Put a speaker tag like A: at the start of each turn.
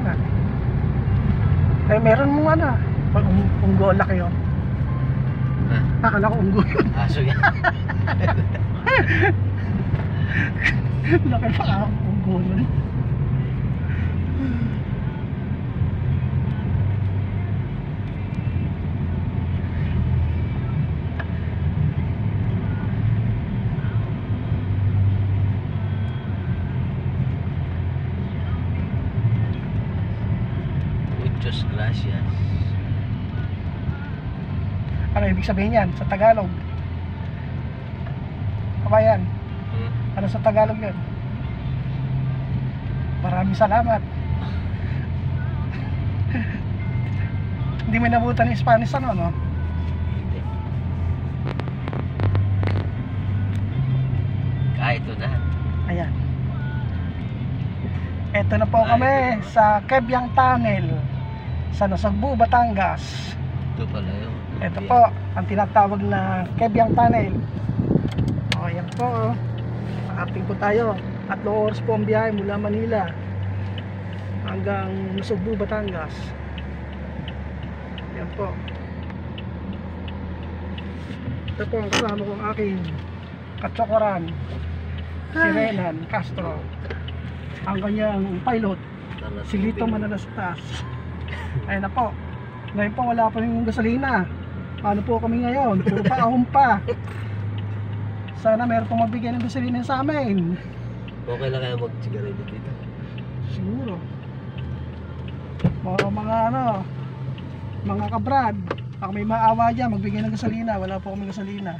A: nga. Eh, meron mong ano, pag unggo, laki yun. Akala ko unggo yun.
B: Aso yan.
A: Laki pa ka unggo nun.
B: Muchas gracias.
A: Ano ibig sabihin yan sa Tagalog? Kabayan, ano sa Tagalog yun? Maraming salamat. Hindi mo nabutan yung Spanish ano, no?
B: Hindi. Kahit ito na.
A: Ayan. Eto na po kami sa Kebyang Tunnel sa Nasugbu, Batangas.
B: Ito pala yun.
A: Ito po ang tinatawag na Kebyang Tunnel. O, ayan po. Nakarating po tayo. 3 oras po ang biyahe mula Manila hanggang Nasugbu, Batangas. Ayan po. Ito po ang kasama kong aking katsokoran, si Renan Castro. Ang kanyang pilot, si Lito Manalastas. Ayun na po. Ngayon po wala pa rin gasolina. Paano po kami ngayon? Puro pa ahon pa. Sana meron pong magbigay ng gasolina sa amin.
B: Okay lang kaya mag-sigarilyo dito.
A: Siguro. Mga ano, mga kabrad, baka may maawa dyan, magbigay ng gasolina. Wala po kami gasolina.